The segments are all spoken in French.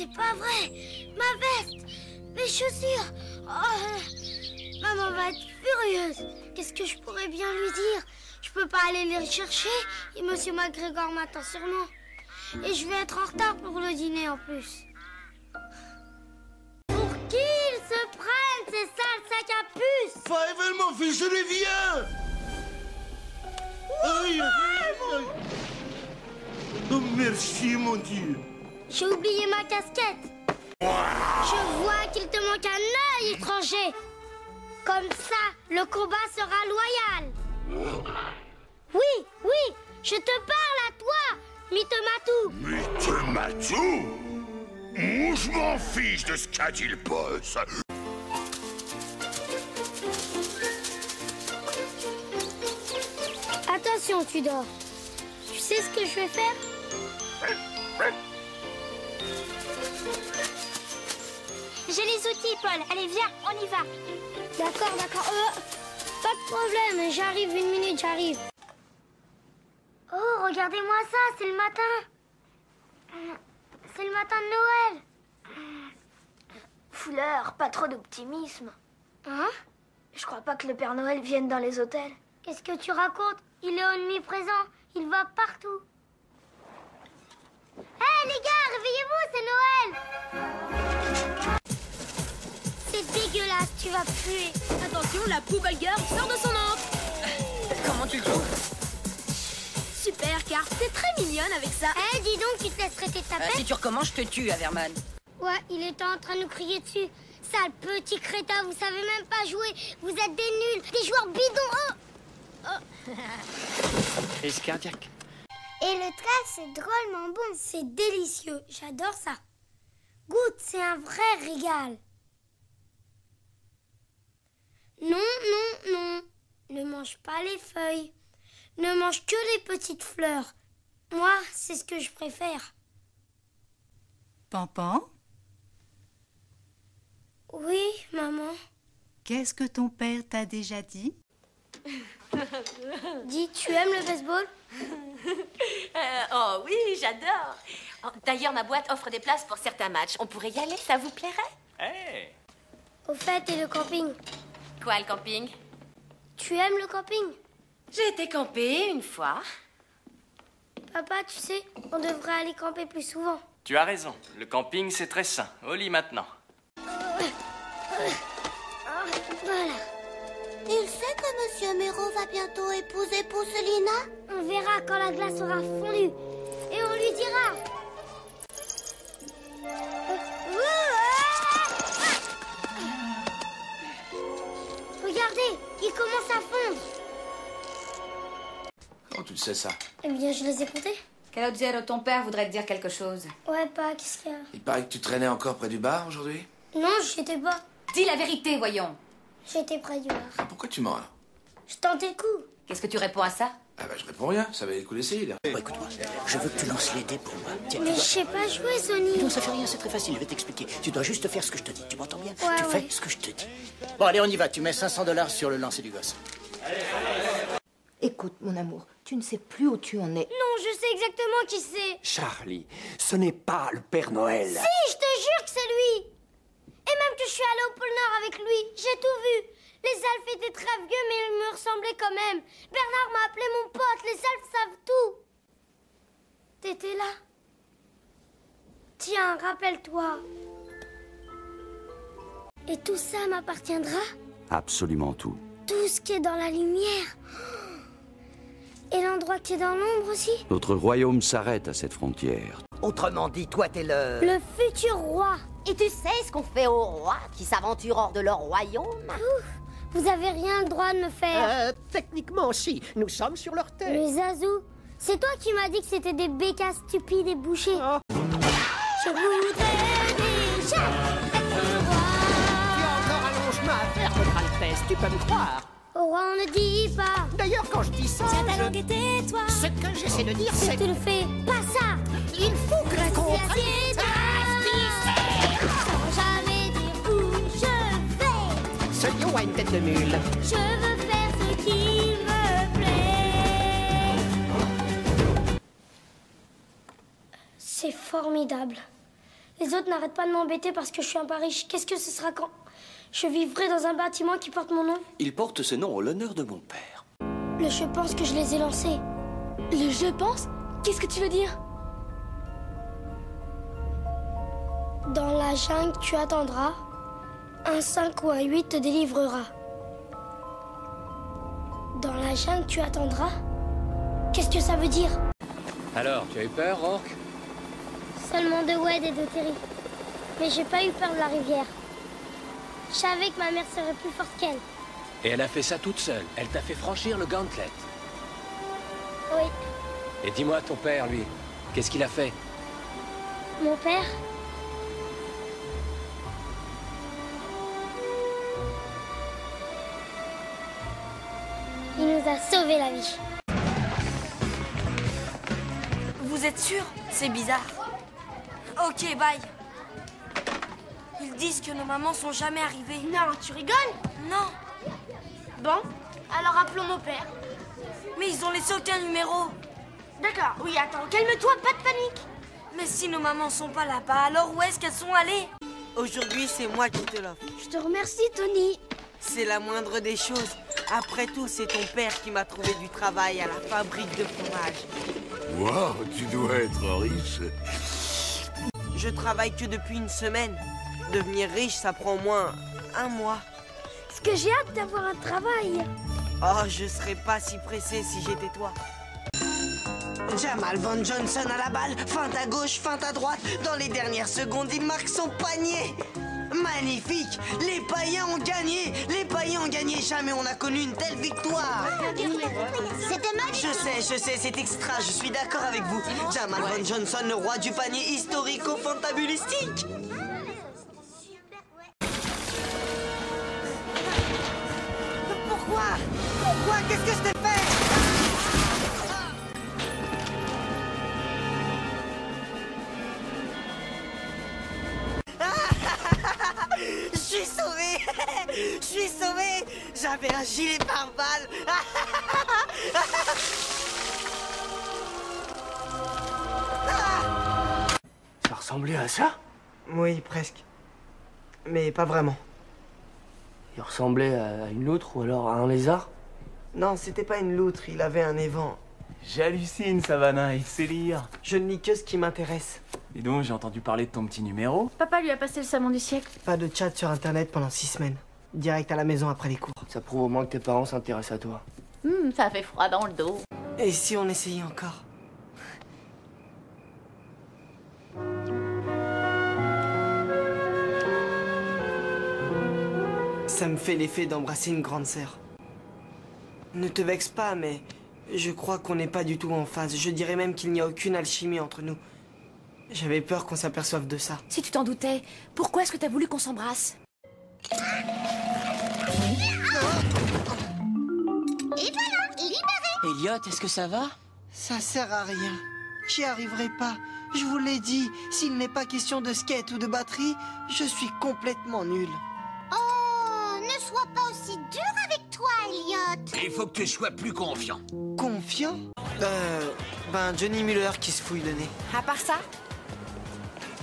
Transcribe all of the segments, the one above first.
c'est pas vrai. Ma veste, mes chaussures. Oh, maman va être furieuse. Qu'est-ce que je pourrais bien lui dire? Je peux pas aller les chercher et monsieur McGregor m'attend sûrement. Et je vais être en retard pour le dîner en plus. Pour qui ils se prennent ces sales sacs à puce? Fievel, mon fils, je les viens. Aïe, aïe, aïe. Oh, merci, mon Dieu. J'ai oublié ma casquette. Je vois qu'il te manque un œil, étranger. Comme ça, le combat sera loyal. Oui, oui, je te parle à toi, Mitematou. Mitematou? Je m'en fiche de ce qu'a dit le boss. Attention, tu dors. Tu sais ce que je vais faire? J'ai les outils, Paul. Allez, viens, on y va. D'accord, d'accord. Pas de problème, j'arrive, 1 minute, j'arrive. Oh, regardez-moi ça, c'est le matin. C'est le matin de Noël. Fleur, pas trop d'optimisme. Hein? Je crois pas que le Père Noël vienne dans les hôtels. Qu'est-ce que tu racontes? Il est omniprésent, il va partout. Hé, les gars, réveillez-vous, c'est Noël. C'est dégueulasse, tu vas puer. Attention, la poubelle girl sort de son antre. Comment tu le trouves? Super, car t'es très mignonne avec ça. Eh, dis donc, tu te laisses traiter de ta pète? Si tu recommences, je te tue, Averman. Ouais, il était en train de nous crier dessus. Sale petit crétin, vous savez même pas jouer. Vous êtes des nuls, des joueurs bidons. Oh. Crise cardiaque. Et le trèfle, c'est drôlement bon. C'est délicieux, j'adore ça. Goûte, c'est un vrai régal. Non, non, non. Ne mange pas les feuilles. Ne mange que les petites fleurs. Moi, c'est ce que je préfère. Pampan, Oui, maman. qu'est-ce que ton père t'a déjà dit? Dis, tu aimes le baseball? Oh oui, j'adore. Oh, d'ailleurs, ma boîte offre des places pour certains matchs. On pourrait y aller, ça vous plairait? Hey! Au fait, et le camping? Quoi, le camping? Tu aimes le camping? J'ai été camper une fois. Papa, tu sais, on devrait aller camper plus souvent. Tu as raison. Le camping, c'est très sain. Au lit maintenant. Voilà. Il sait que Monsieur Méro va bientôt épouser Pousselina? On verra quand la glace aura fondu. Et on lui dira. Regardez, il commence à fondre. Comment tu le sais, ça? Eh bien, je les ai comptés. Calogero, ton père voudrait te dire quelque chose. Ouais, pas, qu'est-ce qu'il y a? Il paraît que tu traînais encore près du bar aujourd'hui? Non, j'y étais pas. Dis la vérité, voyons. J'étais près du bar. Pourquoi tu mens, alors? Je tentais le coup. Qu'est-ce que tu réponds à ça? Ah bah, je réponds rien. Ça valait le coup d'essayer, là. Bon, écoute-moi, je veux que tu lances les dés pour moi. Tiens, Mais je sais pas jouer, Sony. non, ça fait rien, c'est très facile, je vais t'expliquer. Tu dois juste faire ce que je te dis, tu m'entends bien? Ouais, Tu ouais. fais ce que je te dis. Bon, allez, on y va, tu mets 500 $ sur le lancer du gosse. Écoute, mon amour, tu ne sais plus où tu en es. Non, je sais exactement qui c'est. Charlie, ce n'est pas le Père Noël. Si, je te jure que c'est lui. Et même que je suis allée au pôle Nord avec lui. J'ai tout vu. Les elfes étaient très vieux, mais ils me ressemblaient quand même. Bernard m'a appelé mon pote. Les elfes savent tout. T'étais là. Tiens, rappelle-toi. Et tout ça m'appartiendra? Absolument tout. Tout ce qui est dans la lumière. Et l'endroit qui est dans l'ombre aussi? Notre royaume s'arrête à cette frontière. Autrement dit, toi, t'es le... Le futur roi. Et tu sais ce qu'on fait aux rois qui s'aventurent hors de leur royaume? Ouf, vous avez rien le droit de me faire. Techniquement, si. Nous sommes sur leur terre. Mais Zazou, c'est toi qui m'as dit que c'était des bécasses stupides et bouchés. Je voudrais déjà être roi. Tu as encore un long chemin à faire, votre Altesse, tu peux me croire. Au roi, on ne dit pas. D'ailleurs, quand je dis ça, Tiens ta langue et tais-toi. ce que j'essaie de dire, Si c'est... tu le fais, pas ça. Il faut que je comprenne... Sans jamais dire où je vais. Ce lion a une tête de mule. Je veux faire ce qu'il me plaît. C'est formidable. Les autres n'arrêtent pas de m'embêter parce que je suis un pas riche. Qu'est-ce que ce sera quand je vivrai dans un bâtiment qui porte mon nom? Il porte ce nom en l'honneur de mon père. Le je pense que je les ai lancés. Le je pense? Qu'est-ce que tu veux dire? Dans la jungle, tu attendras. Un 5 ou un 8 te délivrera. Dans la jungle, tu attendras. Qu'est-ce que ça veut dire? Alors, tu as eu peur, Rourke? Seulement de Wade et de Terry. Mais j'ai pas eu peur de la rivière. Je savais que ma mère serait plus forte qu'elle. Et elle a fait ça toute seule. Elle t'a fait franchir le gauntlet. Oui. Et dis-moi, ton père, lui, qu'est-ce qu'il a fait? Mon père? Il nous a sauvé la vie. Vous êtes sûr? C'est bizarre. Ok, bye. Ils disent que nos mamans sont jamais arrivées. Non, tu rigoles? Non. Bon, alors appelons nos pères. Mais ils ont laissé aucun numéro. D'accord, oui, attends, calme-toi, pas de panique. Mais si nos mamans sont pas là-bas, alors où est-ce qu'elles sont allées? Aujourd'hui, c'est moi qui te l'offre. Je te remercie, Tony. C'est la moindre des choses. Après tout, c'est ton père qui m'a trouvé du travail à la fabrique de fromage. Wow, tu dois être riche. Je travaille que depuis une semaine. Devenir riche, ça prend au moins 1 mois. Est-ce que j'ai hâte d'avoir un travail? Oh, je serais pas si pressé si j'étais toi. Jamal Van Johnson à la balle, feinte à gauche, feinte à droite. Dans les dernières secondes, il marque son panier. Magnifique! Les païens ont gagné! Les païens ont gagné! Jamais on n'a connu une telle victoire! C'était magnifique! Je sais, c'est extra, je suis d'accord avec vous. Jamal Van Johnson, le roi du panier historico-fantabulistique! Pourquoi? Pourquoi? Qu'est-ce que je t'ai fait? Je suis sauvé! Je suis sauvé! J'avais un gilet pare-balles! Ça ressemblait à ça? Oui, presque. Mais pas vraiment. Il ressemblait à une loutre ou alors à un lézard? Non, c'était pas une loutre, il avait un évent. J'hallucine, Savannah, il sait lire. Je ne lis que ce qui m'intéresse. Et donc, j'ai entendu parler de ton petit numéro. Papa lui a passé le savon du siècle. Pas de chat sur internet pendant 6 semaines. Direct à la maison après les cours. Ça prouve au moins que tes parents s'intéressent à toi. Ça fait froid dans le dos. Et si on essayait encore? Ça me fait l'effet d'embrasser une grande sœur. Ne te vexe pas, mais je crois qu'on n'est pas du tout en phase. Je dirais même qu'il n'y a aucune alchimie entre nous. J'avais peur qu'on s'aperçoive de ça. Si tu t'en doutais, pourquoi est-ce que t'as voulu qu'on s'embrasse? Et voilà, libéré! Elliot, est-ce que ça va? Ça sert à rien. J'y arriverai pas. Je vous l'ai dit, s'il n'est pas question de skate ou de batterie, je suis complètement nul. Oh, ne sois pas aussi dur avec toi, Elliot. Il faut que tu sois plus confiant. Confiant? Ben Johnny Muller qui se fouille le nez. À part ça?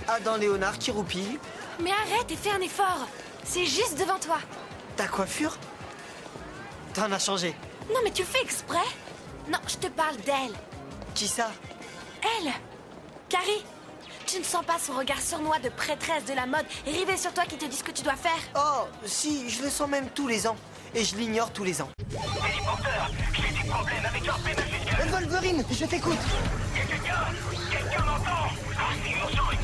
Adam Léonard qui roupille. Mais arrête et fais un effort. C'est juste devant toi. Ta coiffure? T'en as changé. Non mais tu fais exprès? Non, je te parle d'elle. Qui ça? Elle! Carrie! Tu ne sens pas son regard sournois de prêtresse de la mode rivé sur toi qui te dit ce que tu dois faire? Oh, si, je le sens même tous les ans. Et je l'ignore tous les ans. Téléporteur, j'ai des problèmes avec leur pédagogie. Wolverine, je t'écoute. Quelqu'un m'entend? Il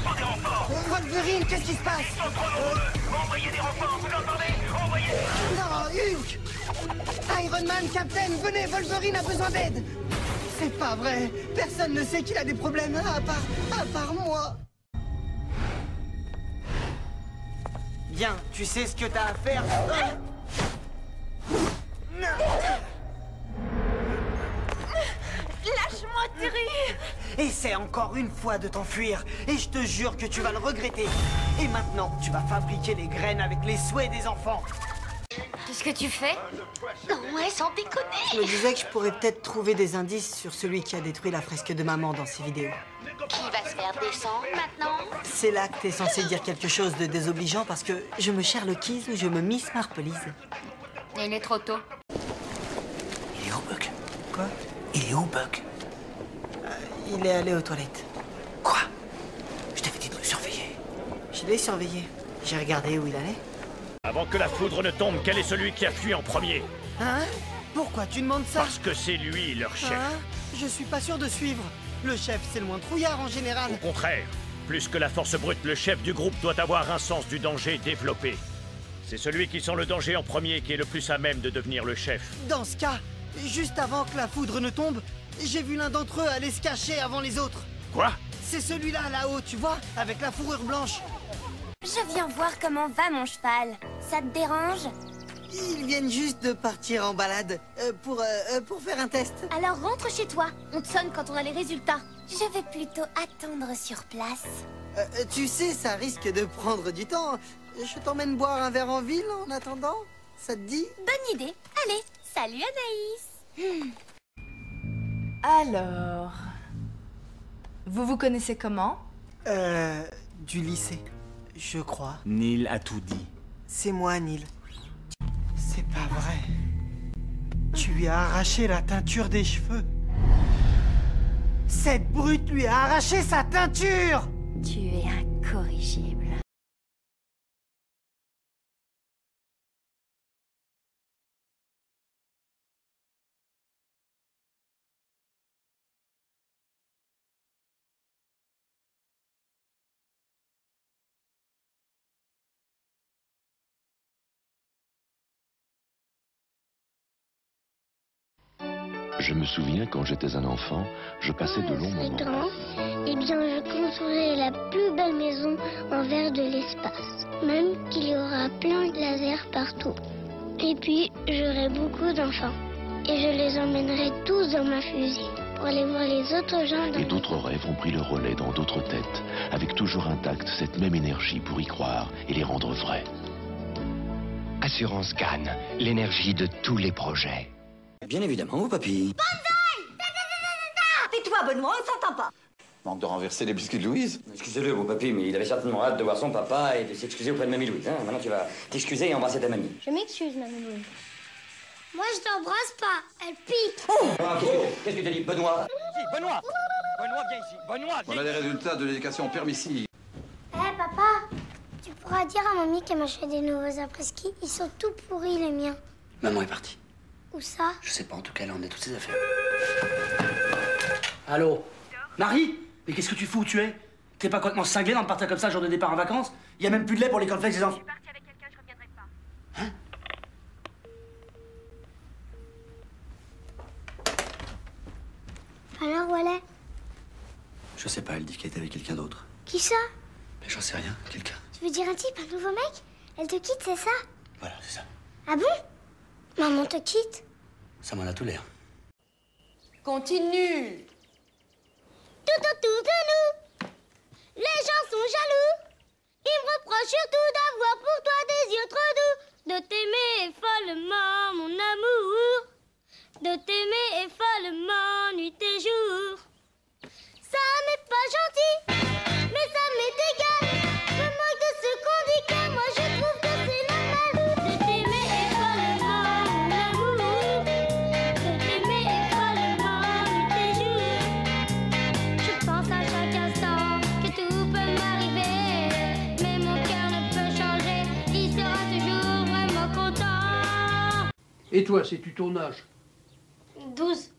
faut des renforts. Wolverine, qu'est-ce qui se passe? Ils sont trop nombreux. Envoyez des renforts, vous l'entendez? Envoyez. Non, Hulk! Iron Man, Captain, venez, Wolverine a besoin d'aide. C'est pas vrai. Personne ne sait qu'il a des problèmes, à part moi. Bien, tu sais ce que t'as à faire. Lâche-moi, Terry! Essaie encore une fois de t'enfuir, et je te jure que tu vas le regretter. Et maintenant, tu vas fabriquer les graines avec les souhaits des enfants. Qu'est-ce que tu fais? Non, ouais, sans déconner. Je me disais que je pourrais peut-être trouver des indices sur celui qui a détruit la fresque de maman dans ses vidéos. Qui va se faire descendre maintenant? C'est là que t'es censé dire quelque chose de désobligeant parce que je me Sherlockise ou je me Miss Marpleise. Il est trop tôt. Il est où, Buck? Quoi? Il est où, Buck? Il est allé aux toilettes. Quoi? Je t'avais dit de le surveiller. Je l'ai surveillé. J'ai regardé où il allait. Avant que la foudre ne tombe, quel est celui qui a fui en premier? Hein? Pourquoi tu demandes ça? Parce que c'est lui, leur chef. Hein? Je suis pas sûr de suivre. Le chef, c'est le moins trouillard en général. Au contraire, plus que la force brute, le chef du groupe doit avoir un sens du danger développé. C'est celui qui sent le danger en premier qui est le plus à même de devenir le chef. Dans ce cas, juste avant que la foudre ne tombe, j'ai vu l'un d'entre eux aller se cacher avant les autres. Quoi? C'est celui-là, là-haut, tu vois, avec la fourrure blanche. Je viens voir comment va mon cheval. Ça te dérange? Ils viennent juste de partir en balade pour faire un test. Alors rentre chez toi. On te sonne quand on a les résultats. Je vais plutôt attendre sur place. Tu sais, ça risque de prendre du temps. Je t'emmène boire un verre en ville en attendant. Ça te dit? Bonne idée. Allez, salut Anaïs. Alors... Vous vous connaissez comment? Du lycée, je crois. Neil a tout dit. C'est moi, Neil. C'est pas vrai. Tu lui as arraché la teinture des cheveux. Cette brute lui a arraché sa teinture! Tu es incorrigible. Je me souviens, quand j'étais un enfant, je passais de longs moments. Grand, eh bien, je construirai la plus belle maison en verre de l'espace. Même qu'il y aura plein de lasers partout. Et puis, j'aurai beaucoup d'enfants. Et je les emmènerai tous dans ma fusée pour aller voir les autres gens. Et d'autres rêves ont pris le relais dans d'autres têtes, avec toujours intacte cette même énergie pour y croire et les rendre vrais. Assurance Cannes, l'énergie de tous les projets. Bien évidemment, mon papy. Tais-toi, Benoît, on s'entend pas. Manque de renverser les biscuits de Louise. Excusez-le, mon papy, mais il avait certainement hâte de voir son papa et de s'excuser auprès de mamie Louise. Hein. Maintenant, tu vas t'excuser et embrasser ta mamie. Je m'excuse, mamie Louise. Moi, je t'embrasse pas. Elle pique. Qu'est-ce que tu as dit, Benoît? Benoît! Benoît, viens ici. Benoît, viens. Voilà les résultats de l'éducation permissive. Papa, tu pourras dire à mamie qu'elle m'achète des nouveaux après-ski. Ils sont tout pourris, les miens. Maman est partie. Où ça? Je sais pas, en tout cas, elle en a toutes ses affaires. Allô? Marie? Mais qu'est-ce que tu fous où tu es? T'es pas complètement cinglé d'en partir comme ça, jour de départ en vacances? Y a même plus de lait pour les cornflakes des enfants. Je suis partie avec quelqu'un, je reviendrai pas. Hein? Alors, où elle est? Je sais pas, elle dit qu'elle est avec quelqu'un d'autre. Qui ça? Mais j'en sais rien, quelqu'un. Tu veux dire un type, un nouveau mec? Elle te quitte, c'est ça? Voilà, c'est ça. Ah bon? Maman te quitte? Ça m'en a tout l'air. Continue. Tout autour de nous, les gens sont jaloux. Ils me reprochent surtout d'avoir pour toi des yeux trop doux. De t'aimer follement, mon amour. De t'aimer follement, nuit et jour. Ça m'est pas gentil, mais ça m'est égal. Je me moque de ce qu'on dit que moi je trouve que c'est normal. De t'aimer follement, mon amour. De t'aimer follement, nuit et jour. Je pense à chaque instant que tout peut m'arriver. Mais mon cœur ne peut changer, il sera toujours vraiment content. Et toi, sais-tu ton âge? 12.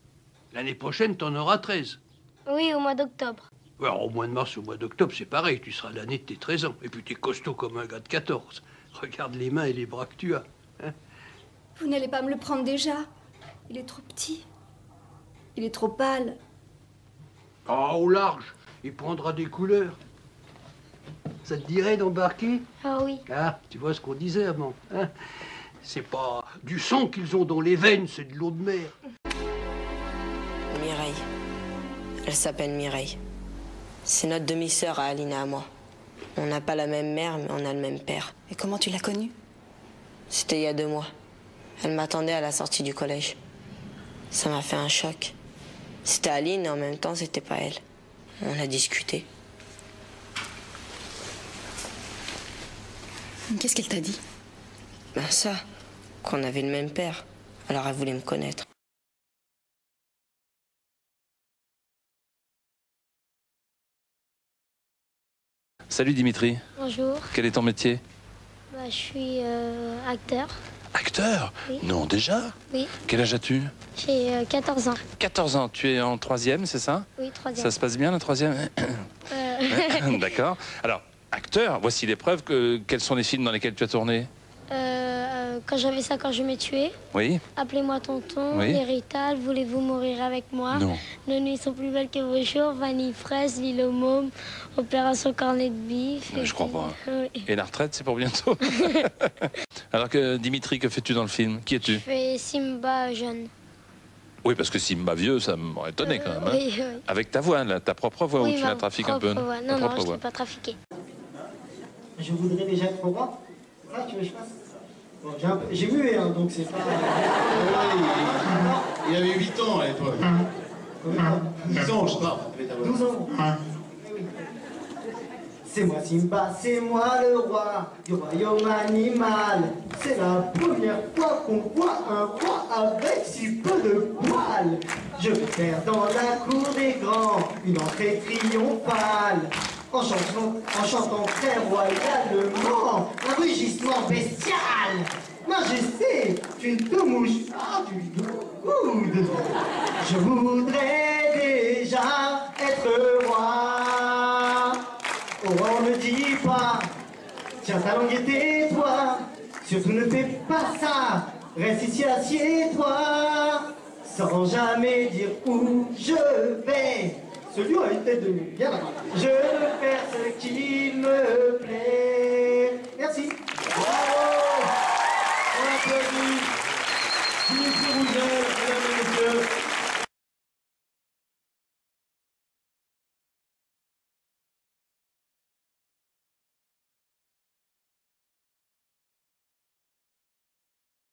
L'année prochaine, t'en auras 13. Oui, au mois d'octobre. Alors, au mois de mars, au mois d'octobre, c'est pareil. Tu seras l'année de tes 13 ans. Et puis, t'es costaud comme un gars de 14. Regarde les mains et les bras que tu as. Hein? Vous n'allez pas me le prendre déjà? Il est trop petit. Il est trop pâle. Ah, au large. Il prendra des couleurs. Ça te dirait d'embarquer? Ah oui. Ah, tu vois ce qu'on disait avant. Hein? C'est pas du sang qu'ils ont dans les veines, c'est de l'eau de mer. Mireille. Elle s'appelle Mireille. C'est notre demi-sœur à Aline et à moi. On n'a pas la même mère, mais on a le même père. Et comment tu l'as connue? C'était il y a 2 mois. Elle m'attendait à la sortie du collège. Ça m'a fait un choc. C'était Aline et en même temps, c'était pas elle. On a discuté. Qu'est-ce qu'elle t'a dit? Ben ça, qu'on avait le même père. Alors elle voulait me connaître. Salut Dimitri. Bonjour. Quel est ton métier? Je suis acteur. Acteur? Oui. Non, déjà? Oui. Quel âge as-tu? J'ai 14 ans. 14 ans. Tu es en 3e, c'est ça? Oui, 3e. Ça se passe bien la 3e? D'accord. Alors, acteur, voici les preuves. Quels sont les films dans lesquels tu as tourné? Quand j'avais ça, quand je m'ai tué. Oui. Appelez-moi tonton. Oui. L'héritage. Voulez-vous mourir avec moi? Non. Nos nuits sont plus belles que vos jours. Vanille fraise, l'île aux mômes. Opération cornet de bif. Je crois pas. Oui. Et la retraite, c'est pour bientôt. Alors que Dimitri, que fais-tu dans le film? Qui es-tu? Je fais Simba jeune. Oui, parce que Simba vieux, ça m'aurait étonné quand même. Hein. Oui, oui. Avec ta voix, là, ta propre voix, Oui, ou tu la trafiques un peu? propre voix. Non, Ta non, propre je ne voix. l'ai pas trafiqué. Je voudrais déjà être roi. C'est ça que tu veux que je fasse? Bon, j'ai mué, hein, donc c'est pas... Il avait 8 ans à l'époque. 10 ans, je crois. 12 ans. C'est moi Simba, c'est moi le roi du royaume animal. C'est la première fois qu'on voit un roi avec si peu de poils. Je vais faire dans la cour des grands une entrée triomphale. En chantant très royalement, un rugissement bestial. Majesté, tu ne te mouches pas du coude. Je voudrais déjà être roi. Oh, on ne dit pas, tiens ta langue et tais-toi. Surtout ne fais pas ça, reste ici, assieds-toi. Sans jamais dire où je vais. Ce lieu a une tête de nuit, bien d'accord. Je veux faire ce qu'il me plaît. Merci. Bravo. On applaudit. Dimitri Roussel.